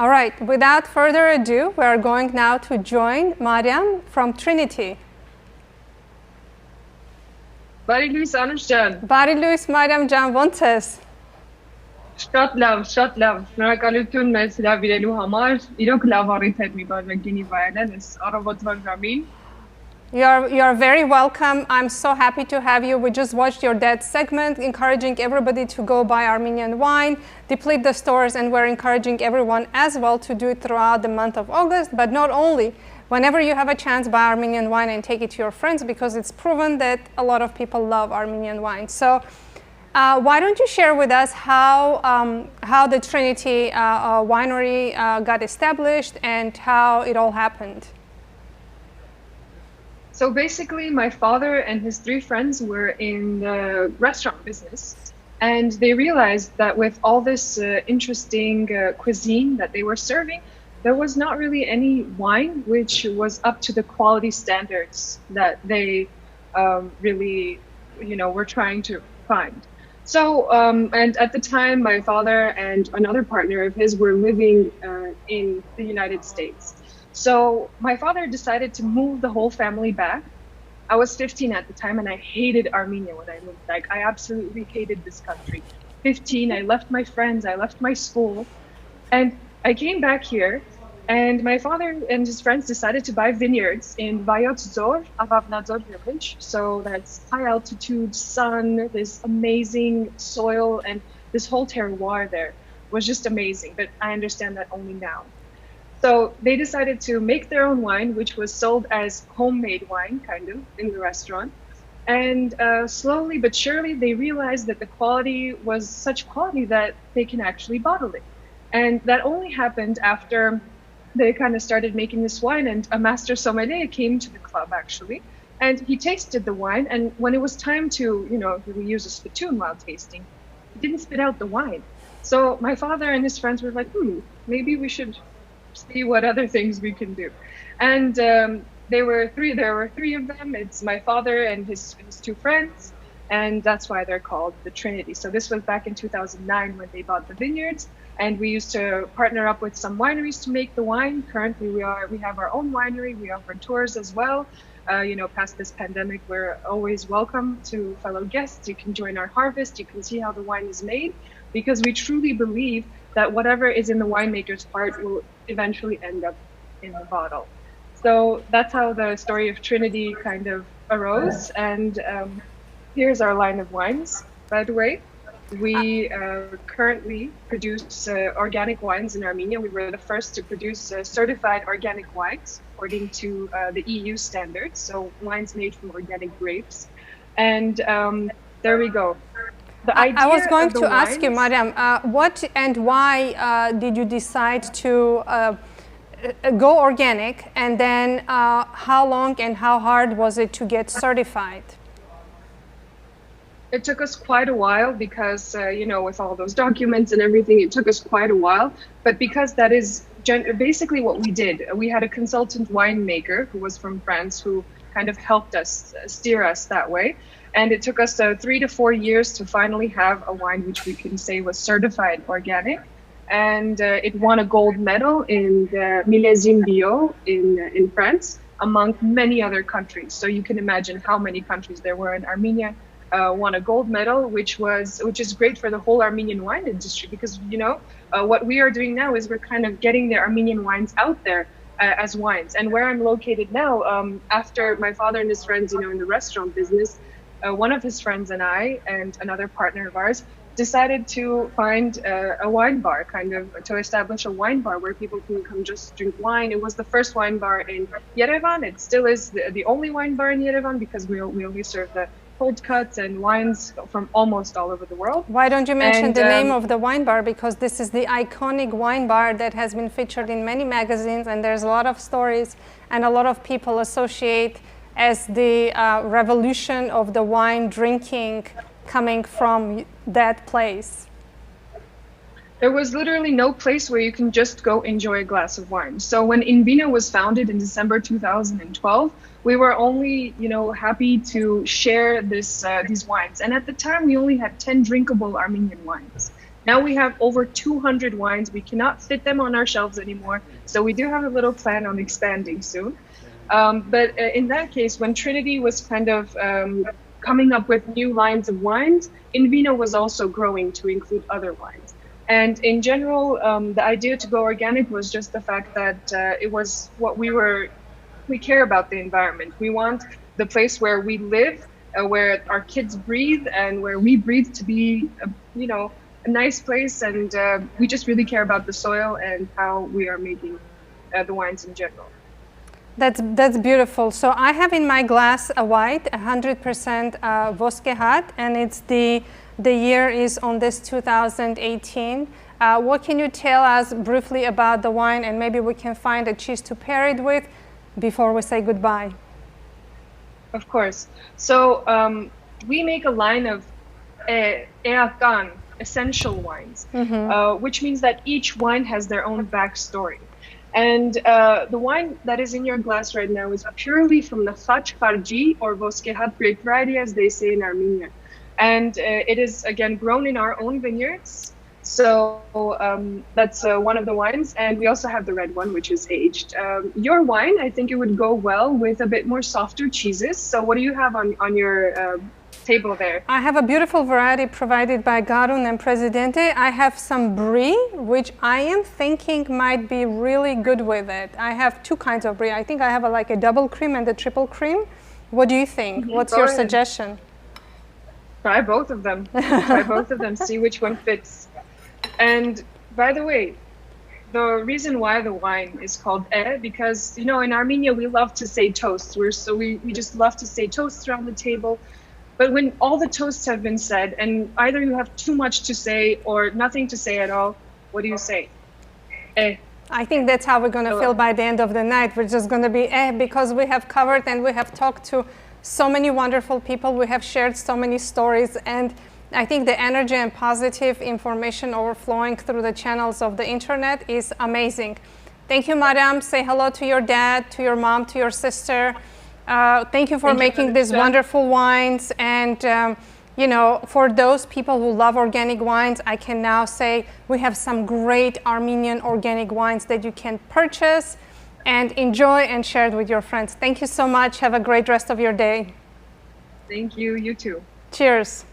All right, without further ado, we are going now to join Mariam from Trinity. Բարի լույս Անուշ ջան։ Բարի լույս Mariam ջան, ո՞նց ես։ Շատ լավ։ Շնորհակալություն մեզ հրավիրելու համար։ Իրոք լավ առիթ էր մի բան գինի վայելել այս առավոտվա ժամին։ You're very welcome. I'm so happy to have you. We just watched your Dead segment, encouraging everybody to go buy Armenian wine, deplete the stores, and we're encouraging everyone as well to do it throughout the month of August. But not only, whenever you have a chance, buy Armenian wine and take it to your friends, because it's proven that a lot of people love Armenian wine. So why don't you share with us how the Trinity winery got established and how it all happened? So basically, my father and his 3 friends were in the restaurant business, and they realized that with all this interesting cuisine that they were serving, there was not really any wine which was up to the quality standards that they really, were trying to find. So, and at the time, my father and another partner of his were living in the United States. So my father decided to move the whole family back. I was 15 at the time, and I hated Armenia when I moved. Like, I absolutely hated this country. 15, I left my friends, I left my school, and I came back here, and my father and his friends decided to buy vineyards in Vayot Zor, Avavnadzor village. So that's high altitude, sun, this amazing soil, and this whole terroir there was just amazing. But I understand that only now. So they decided to make their own wine, which was sold as homemade wine, kind of, in the restaurant. And slowly but surely, they realized that the quality was such quality that they can actually bottle it. And that only happened after they kind of started making this wine, and a master sommelier came to the club, actually. And he tasted the wine, and when it was time to, we use a spittoon while tasting, he didn't spit out the wine. So my father and his friends were like, maybe we should see what other things we can do. And there were 3 of them. It's my father and his 2 friends, and that's why they're called the Trinity. So this was back in 2009 when they bought the vineyards, and we used to partner up with some wineries to make the wine. Currently we have our own winery. We offer tours as well. Past this pandemic, we're always welcome to fellow guests. You can join our harvest. You can see how the wine is made, because we truly believe that whatever is in the winemaker's heart will eventually end up in the bottle. So that's how the story of Trinity kind of arose. And here's our line of wines, by the way. We currently produce organic wines in Armenia. We were the first to produce certified organic wines according to the EU standards. So wines made from organic grapes. And there we go. I was going to ask you, Mariam, what and why did you decide to go organic, and then how long and how hard was it to get certified? It took us quite a while because, with all those documents and everything, it took us quite a while. But because that is basically what we did, we had a consultant winemaker who was from France who kind of helped us steer us that way. And it took us 3 to 4 years to finally have a wine which we can say was certified organic. And it won a gold medal in the Millésime Bio in France, among many other countries. So you can imagine how many countries there were in Armenia. Won a gold medal, which is great for the whole Armenian wine industry, because what we are doing now is we're kind of getting the Armenian wines out there as wines. And where I'm located now, after my father and his friends, in the restaurant business, one of his friends and I and another partner of ours decided to find a wine bar, kind of to establish a wine bar where people can come just drink wine. It was the first wine bar in Yerevan. It still is the only wine bar in Yerevan, because we only serve the cold cuts and wines from almost all over the world. Why don't you mention the name of the wine bar? Because this is the iconic wine bar that has been featured in many magazines, and there's a lot of stories, and a lot of people associate as the revolution of the wine drinking coming from that place. There was literally no place where you can just go enjoy a glass of wine. So when Invina was founded in December 2012, we were only, happy to share these wines. And at the time, we only had 10 drinkable Armenian wines. Now we have over 200 wines. We cannot fit them on our shelves anymore. So we do have a little plan on expanding soon. But in that case, when Trinity was kind of coming up with new lines of wines, Invino was also growing to include other wines. And in general, the idea to go organic was just the fact that it was what we care about the environment. We want the place where we live, where our kids breathe, and where we breathe to be, a nice place. And we just really care about the soil and how we are making the wines in general. That's beautiful. So I have in my glass a white, 100% Voskehat, and it's the year is on this 2018. What can you tell us briefly about the wine, and maybe we can find a cheese to pair it with before we say goodbye? Of course. So we make a line of Eakan, essential wines, which means that each wine has their own backstory. And the wine that is in your glass right now is purely from the Khach Kharji, or Voskehat grape variety, as they say in Armenia. And it is, again, grown in our own vineyards. So that's one of the wines. And we also have the red one, which is aged. Your wine, I think it would go well with a bit more softer cheeses. So what do you have on your table there? I have a beautiful variety provided by Garun and Presidente. I have some brie, which I am thinking might be really good with it. I have two kinds of brie. I think I have like a double cream and a triple cream. What do you think? What's your suggestion? Try both of them. Try both of them. See which one fits. And by the way, the reason why the wine is called because, in Armenia, we love to say toast. We just love to say toasts around the table. But when all the toasts have been said, and either you have too much to say or nothing to say at all, what do you say? I think that's how we're going to feel by the end of the night. We're just going to be because we have covered and we have talked to so many wonderful people. We have shared so many stories, and I think the energy and positive information overflowing through the channels of the internet is amazing. Thank you, Madam. Say hello to your dad, to your mom, to your sister. Thank you for making these wonderful wines. And, for those people who love organic wines, I can now say we have some great Armenian organic wines that you can purchase and enjoy and share it with your friends. Thank you so much. Have a great rest of your day. Thank you. You too. Cheers.